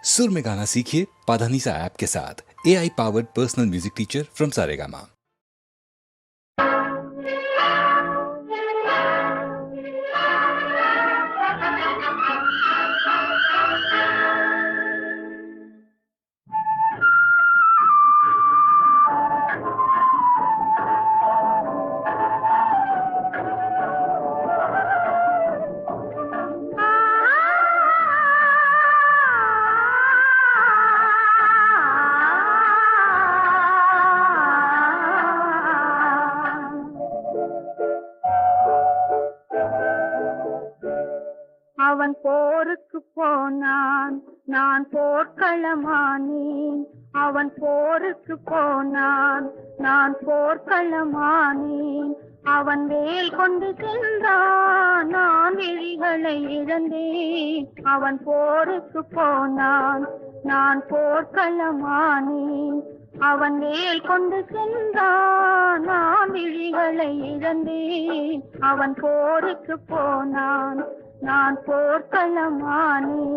सुर में गाना सीखिए पाधानीसा ऐप के साथ। AI powered personal music teacher from Saregama. அவன் போருக்கு போனான், நான் போர்க்களமானேன். அவன் போருக்கு போனான், நான் போர்க்களமானேன். அவன் வேல் கொண்டு சென்றான், நான் விழிகளை இழந்தேன். அவன் போருக்கு போனான், நான் போர்க்களமானேன். அவன் வேல் கொண்டு சென்றான், நான் விழிகளை இழந்தேன். அவன் போருக்கு போனான், நான் போர்க்களமானேன்.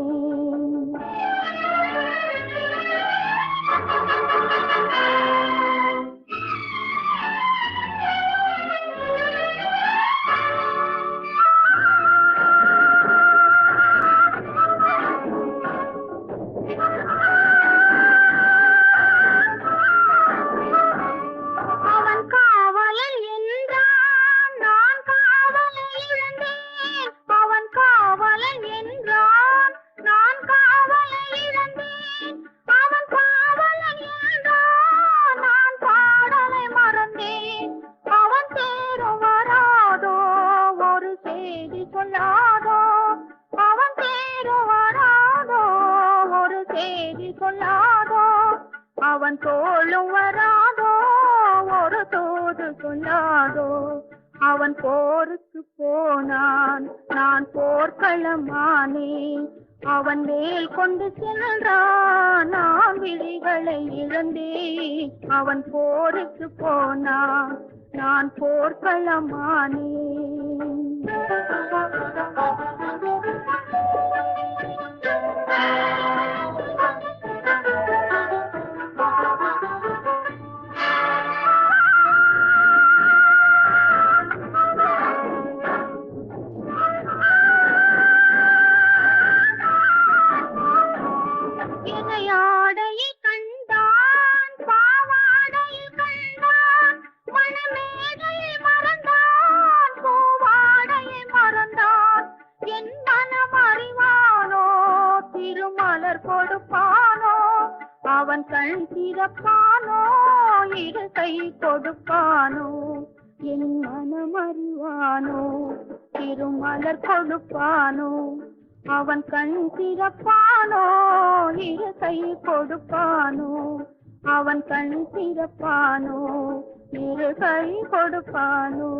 அவன் தோளும் வராதோ, ஒரு தோது சொல்லாதோ. அவன் போருக்கு போனான், நான் போர்க்களமானேன். அவன் வேல் கொண்டு சென்றான், நான் விழிகளை இழந்தேன். அவன் போருக்கு போனான், நான் போர்க்களமானேன். ஆடையில் கண்டான், பாவாடையில் கண்டான், மணமேடையில் மறந்தான், பூவாடையில் மறந்தான். என் மனம் அறிவானோ, திருமலர் கொடுப்பானோ. அவன் கண் திறப்பானோ, இரு கை கொடுப்பானோ. என் மனம் அறிவானோ, திருமலர் கொடுப்பானோ. அவன் கண் திறப்பானோ, இரு கை கொடுப்பானோ. அவன் கண் திறப்பானோ, இரு கை கொடுப்பானோ.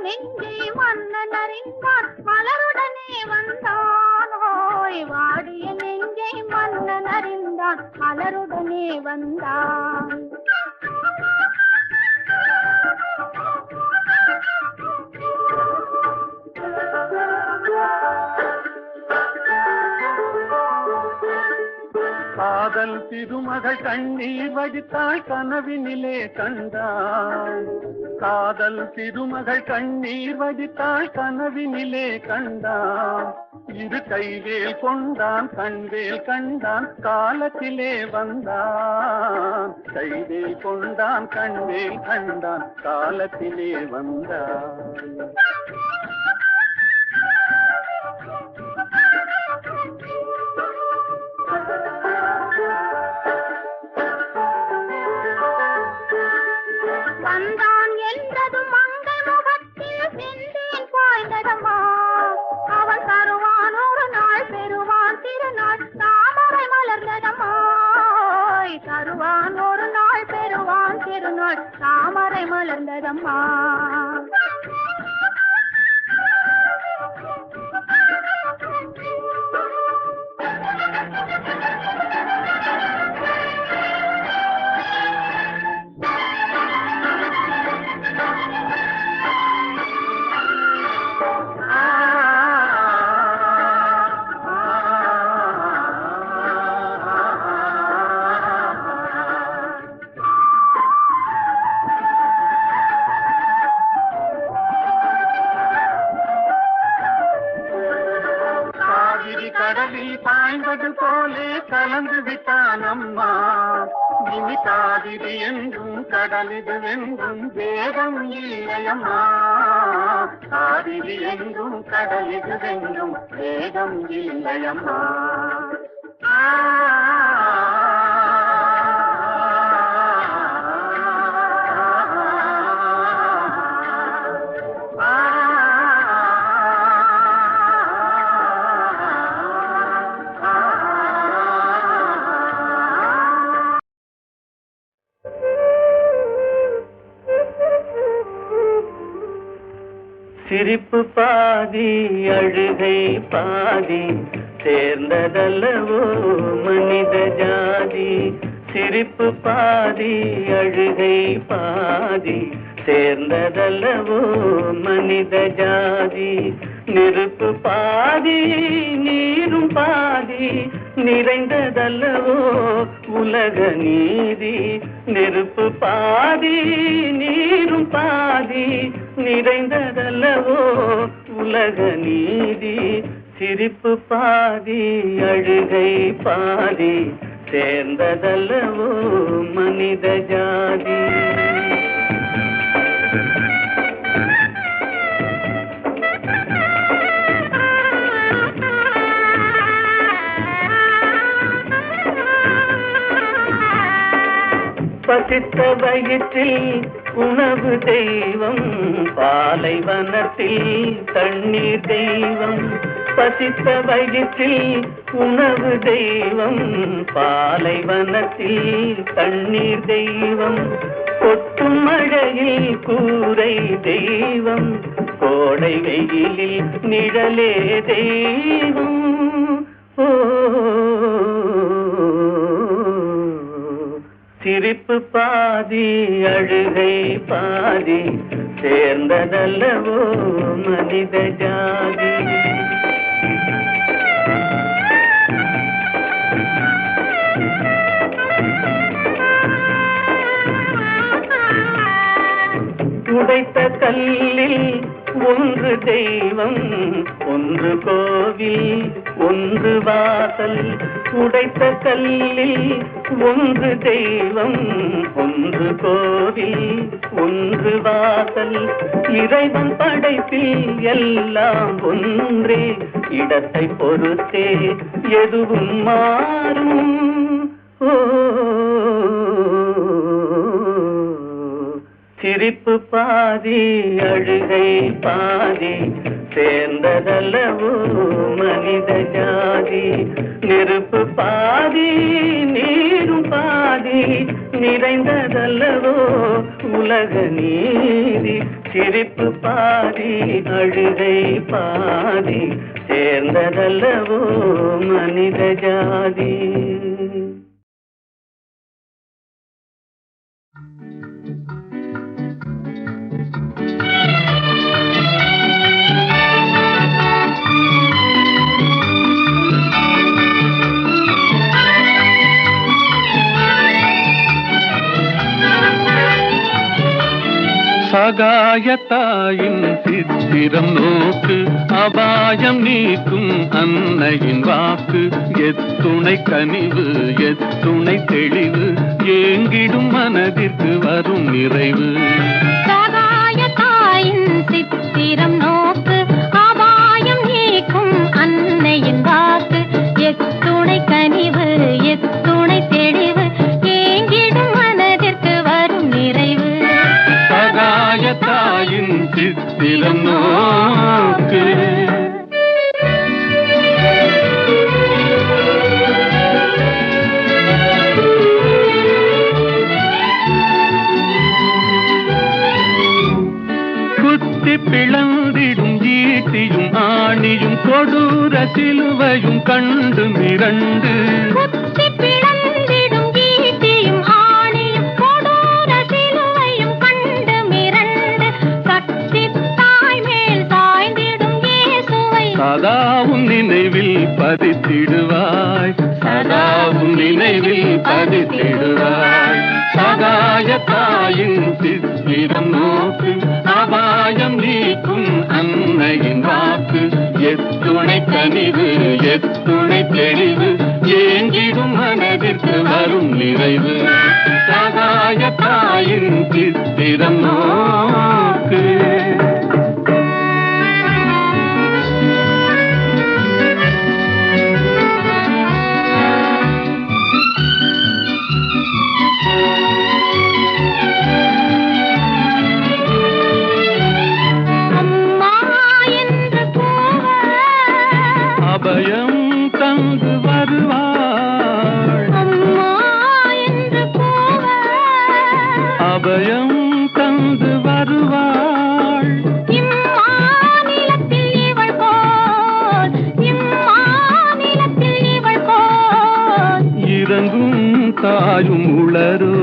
நெஞ்சை மன்னன் அறிந்தான், மலருடனே வந்தான். ஓய் வாடிய நெஞ்சை மன்னன் அறிந்தான், மலருடனே வந்தான். காதல் திருமகள் கண்ணீர் வடித்தாள், கனவினிலே கண்டாள். காதல் திருமகள் கண்ணீர் வடித்தாள், கனவினிலே கண்டான். இரு கைவேல் கொண்டான், கண்வேல் கண்டான், காலத்திலே வந்தான். கைவேல் கொண்டான், கண்வேல் கண்டான், காலத்திலே வந்தான். தருவான் ஒரு நாள் பெறுவான் திருநாள் தாமரை மலர்ந்ததம்மா. கடலில் பாய்ந்தது போலே கலந்து விட்டான் அம்மா. இனி காவிரி என்றும் கடலிது வென்றும் வேகம் இல்லையம்மா. காவிரி என்றும் கடலிது வென்றும் வேகம் இல்லையம்மா. சிரிப்பு பாதி அழுகை பாதி சேர்ந்ததல்லவோ மனித ஜாதி. சிரிப்பு பாதி அழுகை பாதி சேர்ந்ததல்லவோ மனித ஜாதி. நெருப்பு பாதி நீரும் பாதி நிறைந்ததல்லவோ உலக நீதி. நெருப்பு பாதி நீரும் பாதி நிறைந்ததல்லவோ உலக நீதி. சிரிப்பு பாதி அழுகை பாதி சேர்ந்ததல்லவோ மனித ஜாதி. பசித்த வயிற்றில் உணவு தெய்வம் பாலைவனத்தில் தண்ணீர் தெய்வம். பசித்த வயிற்றில் உணவு தெய்வம் பாலைவனத்தில் தண்ணீர் தெய்வம். கொட்டும் மழையில் கூரை தெய்வம் கோடை வெயிலில் நிழலே தெய்வம். ஓ சிரிப்பு பாதி அழுகை பாதி சேர்ந்ததல்லவோ மனித ஜாதி. உடைத்த கல்லில் ஒன்று தெய்வம் ஒன்று கோவில் ஒன்று வாசல். உடைத்த கல்லில் ஒன்று தெய்வம் ஒன்று கோவில் ஒன்று வாசல். இறைவன் படைப்பில் எல்லாம் ஒன்றே இடத்தை பொறுத்தே எதுவும் மாறும். ஓ சிரிப்பு பாதி அழுகை பாதி சேர்ந்ததல்லவோ மனித ஜாதி. நெருப்பு பாதி நீரும் பாதி நிறைந்ததல்லவோ உலக நீதி. சிரிப்பு பாதி அழுகை பாதி சேர்ந்ததல்லவோ மனித ஜாதி. சகாயத்தாயின் சித்திரம் நோக்கு அபாயம் நீக்கும் அன்னையின் வாக்கு. எத்துணை கனிவு எத்துணை தெளிவு ஏங்கிடும் மனதிற்கு வரும் நிறைவு. சகாயத்தாயின் சித்திரம் நோக்கு அபாயம் நீக்கும் அன்னையின் வாக்கு. எத்துணை கனிவு எத்துணை தெளிவு ஏங்கிடும் மனதிற்கு வரும் நிறைவு. சகாயத்தாயின் சித்திரம் நோக்கு. கொடூர சிலுவையும் கண்டு மிரண்டு குத்தி பிளந்திடும் ஈட்டியும் ஆணியும் கொடூர சிலுவையும் கண்டு மிரண்டு சக்தி தாய் மேல் சாய்ந்திடும் இயேசுவை சதாவும் நினைவில் பதித்திடுவாய், சதாவும் நினைவில் பதித்திடுவாய். சகாய தாயின் சித்திரம் நோக்கு, அபாயம் நீக்கும் அன்னையின் வாக்கு. எத்துணை கனிவு எத்துணை தெளிவு, ஏங்கிடும் மனதிற்கு வரும் நிறைவு. சகாய தாயின் சித்திரம் நோக்கு. அபயம் தந்து வருவாள், அம்மா என்று அபயம் தந்து வருவாள். இம்மாநிலத்தில் இவள் போல், இம்மாநிலத்தில் இவள் போல் இறங்கும் தாயும் உளரோ,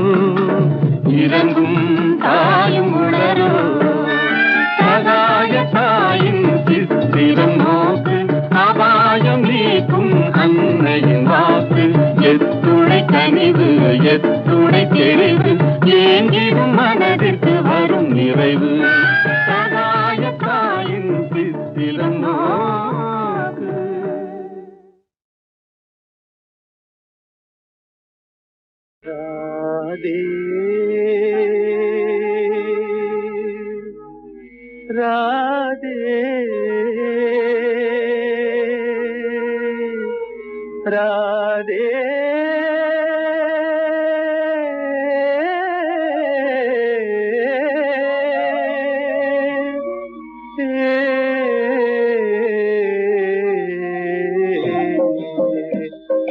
இறங்கும் தாயும் உளரோ. சகாய தாயின் சித்திரம் நோக்கு, அபாயம் நீக்கும் அன்னையின் வாக்கு. எத்துணை கனிவு எத்துணை தெளிவு, ஏங்கிடும் மனதிற்கு வரும் நிறைவு. சகாய தாயின் சித்திரம் நோக்கு. ராதே ராதே ராதே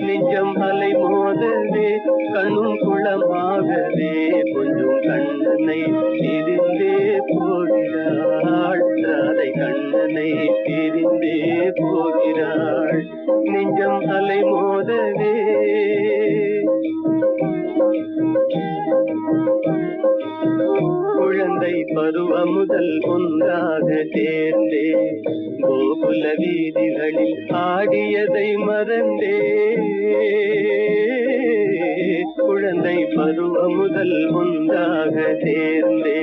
நெஞ்சம் அலை மோதவே கண்ணும் குளமாகவே கொஞ்சம் கண்ணனை பிரிந்தே போகிறாள். ராதை கண்ணனை பிரிந்தே போகிறாள். நெஞ்சம் அலை மோதவே குழந்தை பருவம் முதல் ஒன்றாக சேர்ந்தே கோகுல வீதிகளில் ஆடியதை மறந்தே. குழந்தை பருவம் முதல் ஒன்றாக சேர்ந்தே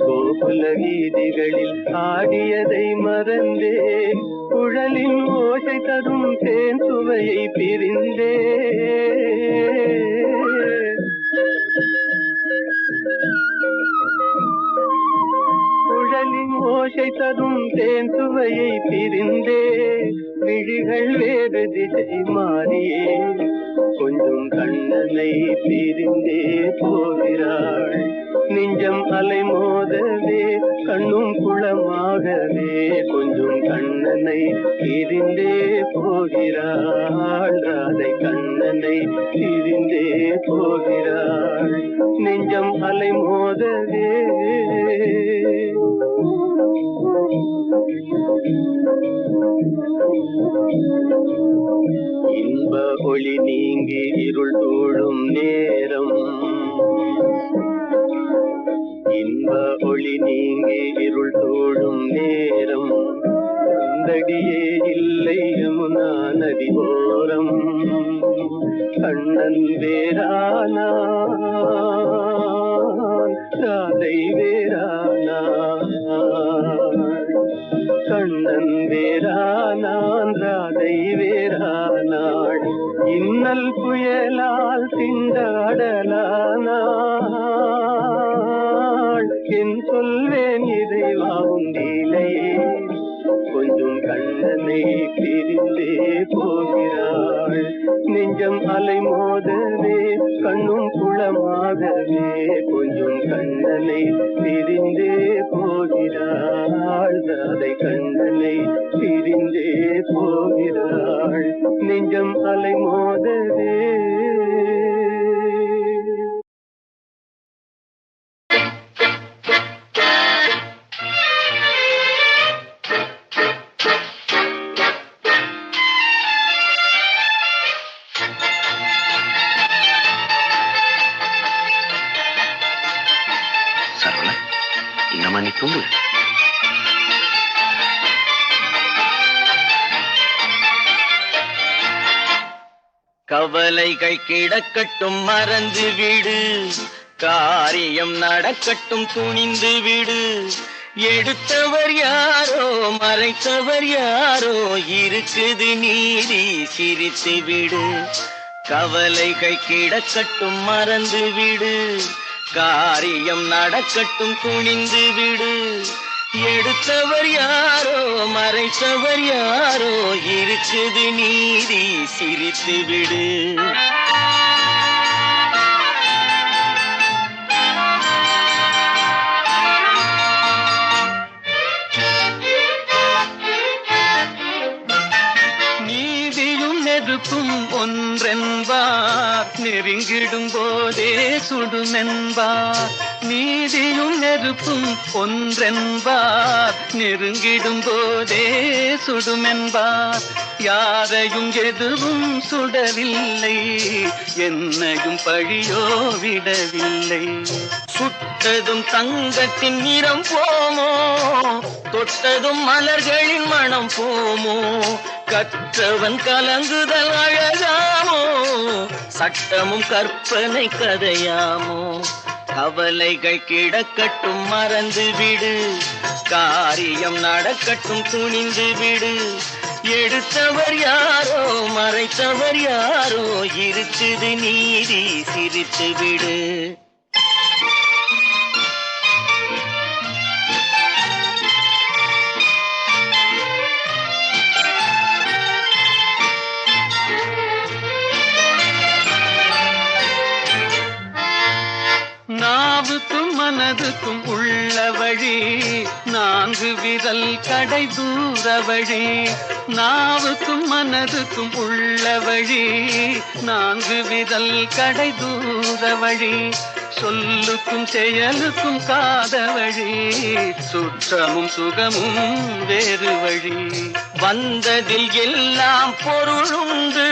கோகுல வீதிகளில் ஆடியதை மறந்தே. குழலின் ஓசை தரும் தேன் சுவையை பிரிந்தே. குழலின் ஓசை தரும் தேன் சுவையை பிரிந்தே. விழிகள் வேறு திசை மாறியே கொஞ்சம் கண்ணனை பிரிந்தே போகிறாள். நெஞ்சம் அலை மோதவே கண்ணும் குளமாகவே கொஞ்சம் கண்ணனை பிரிந்தே போகிறாள். ராதை கண்ணனை பிரிந்தே போகிறாள். நெஞ்சம் அலை மோதவே இன்ப ஒளி நீங்கி இருள் தோழும் நேரம், இன்ப ஒளி நீங்கி இருள் தோழும் நேரம். அந்தடியே இல்லை யமுனா நதி ஓரம். கண்ணன் வேறானான் ராதை வேறானான். கண்ணன் வேறானான் ராதை வேறானாள். இன்னல் புயலால் திண்டாடலானாள். என் சொல்வேன் இறைவாவும் லீலையே கொஞ்சம் கண்ணனை பிரிந்தே போகிறாள். நெஞ்சம் அலை மோதவே கண்ணும் குளமாகவே கொஞ்சம் கண்ணனை பிரிந்தே போகிறாள். ராதை கண்ணனை பிரிந்தே போகிறாள். நெஞ்சம் அலை மோதவே தூங்கு. கவலைகள் கிடக்கட்டும் மறந்து விடு, காரியம் நடக்கட்டும் துணிந்து விடு. எடுத்தவர் யாரோ மறைத்தவர் யாரோ, இருக்குது நீதி சிரித்து விடு. கவலைகள் கிடக்கட்டும் மறந்து விடு, காரியம் நடக்கட்டும் துணிந்து விடு. எடுத்தவர் யாரோ மறைத்தவர் யாரோ, இருக்குது நீதி சிரித்து விடு. ஒன்றென்பார் நெருங்கிடும் போதே சுடுமென்பார். நீதியும் நெருப்பும் ஒன்றென்பார் நெருங்கிடும் போதே சுடுமென்பார். யாரையும் எதுவும் சுடவில்லை, என்னையும் பழியோ விடவில்லை. சுட்டதும் தங்கத்தின் நிறம் போமோ, தொட்டதும் மலர்களின் மனம் போமோ. கற்றவன் கலங்குதல் அழகாமோ, சட்டமும் கற்பனை கதையாமோ. கவலைகள் கிடக்கட்டும் மறந்து விடு, காரியம் நடக்கட்டும் துணிந்து விடு. எடுத்தவர் யாரோ மறைத்தவர் யாரோ, இருக்குது நீதி சிரித்து விடு. நாவுக்கும் மனதுக்கும் உள்ள வழி, நான்கு விரல் கடை தூர வழி. நாவுக்கும் மனதுக்கும் உள்ள வழி, நான்கு விரல் கடை தூர வழி. சொல்லுக்கும் செயலுக்கும் காத வழி, சுற்றமும் சுகமும் வேறு வழி. வந்ததில் எல்லாம் பொருளுண்டு,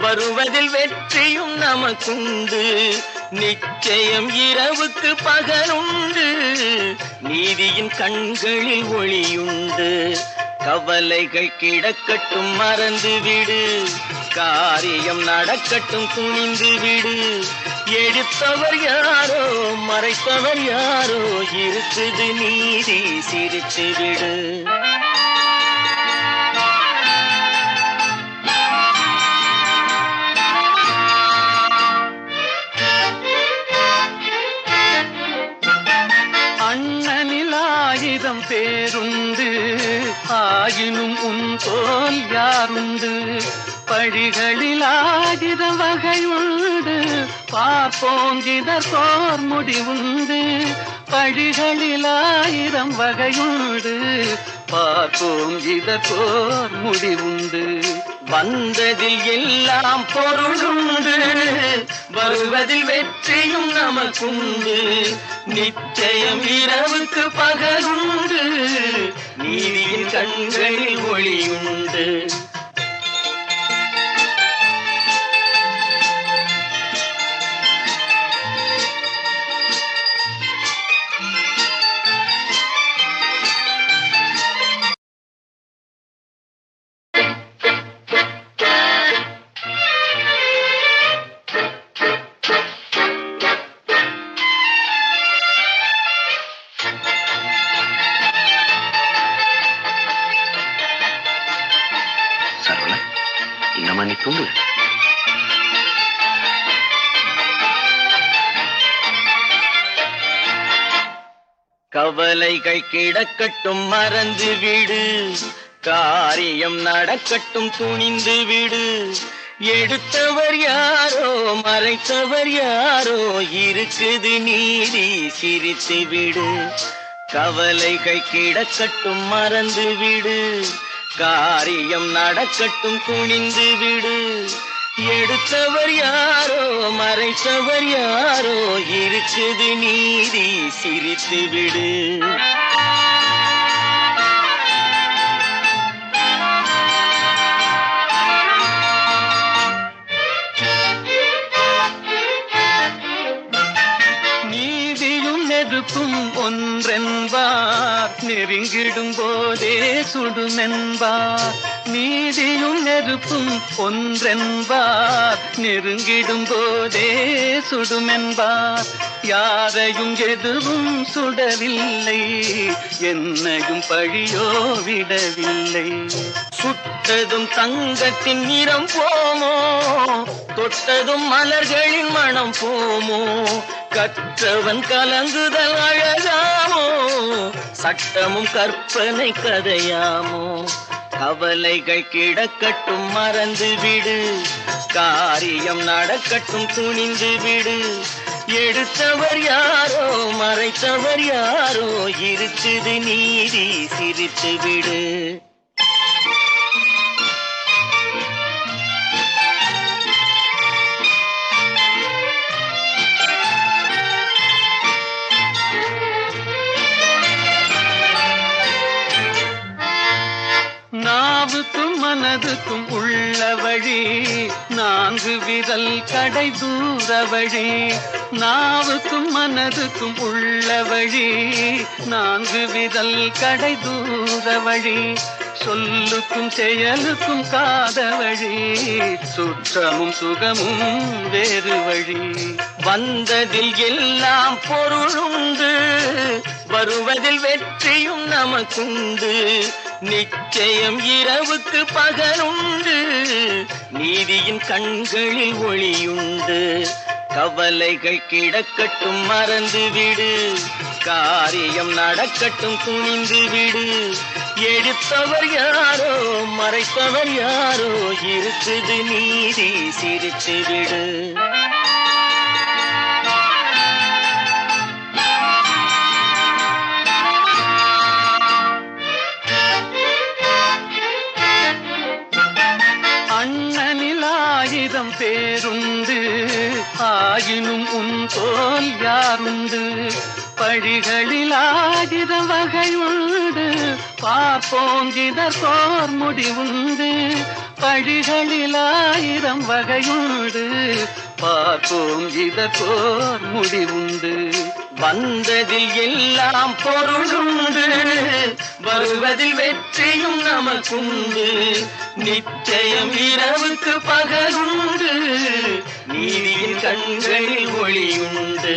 வருவதில் வெற்றியும் நமக்குண்டு. நிச்சயம் இரவுக்கு பகலுண்டு, நீதியின் கண்களில் ஒளியுண்டு. கவலைகள் கிடக்கட்டும் மறந்து விடு, காரியம் நடக்கட்டும் துணிந்து விடு. எடுத்தவர் யாரோ மறைத்தவர் யாரோ, இருக்குது நீதி சிரித்து விடு. ஆயிரம் பேருண்டு, ஆயினும் உன் தோல் யாருண்டு. பழிகளில் ஆயிரம் வகையுண்டு, பார்ப்போம் இதற்கோர் முடிவுண்டு. பழிகளில் ஆயிரம் வகையுண்டு, பார்ப்போம் இதற்கோர் முடிவுண்டு. வந்ததில் எல்லாம் பொருளுண்டு, வருவதில் வெற்றியும் நமக்குண்டு. நிச்சயம் இரவுக்கு பகலுண்டு, நீதியின் கண்களில் ஒளியுண்டு. தூங்கு. கவலைகள் கிடக்கட்டும் மறந்து விடு, காரியம் நடக்கட்டும் துணிந்து விடு. எடுத்தவர் யாரோ மறைத்தவர் யாரோ, இருக்குது நீதி சிரித்து விடு. கவலைகள் கிடக்கட்டும் மறந்து விடு, காரியம் நடக்கட்டும் துணிந்து விடு. எடுத்தவர் யாரோ மறைத்தவர் யாரோ, இருக்குது நீதி சிரித்து விடு. நெருப்பும் ஒன்றென்பார், நெருங்கிடும் போதே சுடுமென்பார். நீதியும் நெருப்பும் ஒன்றென்பார், நெருங்கிடும் போதே சுடுமென்பார். யாரையும் எதுவும் சுடவில்லை, என்னையும் பழியோ விடவில்லை. சுட்டதும் தங்கத்தின் நிறம் போமோ, தொட்டதும் மலர்களின் மனம் போமோ. கற்றவன் கலங்குதல் அழகாமோ, சட்டமும் கற்பனை கதையாமோ. கவலைகள் கிடக்கட்டும் மறந்து விடு, காரியம் நடக்கட்டும் துணிந்து விடு. எடுத்தவர் யாரோ மறைத்தவர் யாரோ, இருக்குது நீதி சிரித்து விடு. நாவுக்கும் மனதுக்கும் உள்ள வழி, 4 விரல் கடை தூர வழி. நாவுக்கும் மனதுக்கும் உள்ள வழி, 4 விரல் கடை தூர வழி. சொல்லுக்கும் செயலுக்கும் காத வழி, சுற்றமும் சுகமும் வேறு வழி. வந்ததில் எல்லாம் பொருளுண்டு, வருவதில் வெற்றியும் நமக்குண்டு. நிச்சயம் இரவுக்கு பகலுண்டு, நீதியின் கண்களில் ஒளியுண்டு. கவலைகள் கிடக்கட்டும் மறந்து விடு, காரியம் நடக்கட்டும் துணிந்து விடு. எடுத்தவர் யாரோ மறைத்தவர் யாரோ, இருக்குது நீதி சிரித்து விடு. அண்ணனில் 1000 பேருண்டு, ஆயினும் உன் போல் யாருண்டு. பழிகளில் 1000 வகையுண்டு, பார்ப்போம் இதற்கோர் முடிவுண்டு. பழிகளில் 1000 வகையுண்டு, பார்ப்போம் இதற்கோர் முடிவுண்டு. வந்ததில் எல்லாம் பொருளுண்டு, வருவதில் வெற்றியும் நமக்குண்டு. நிச்சயம் இரவுக்கு பகலுண்டு, நீதியின் கண்களில் ஒளியுண்டு.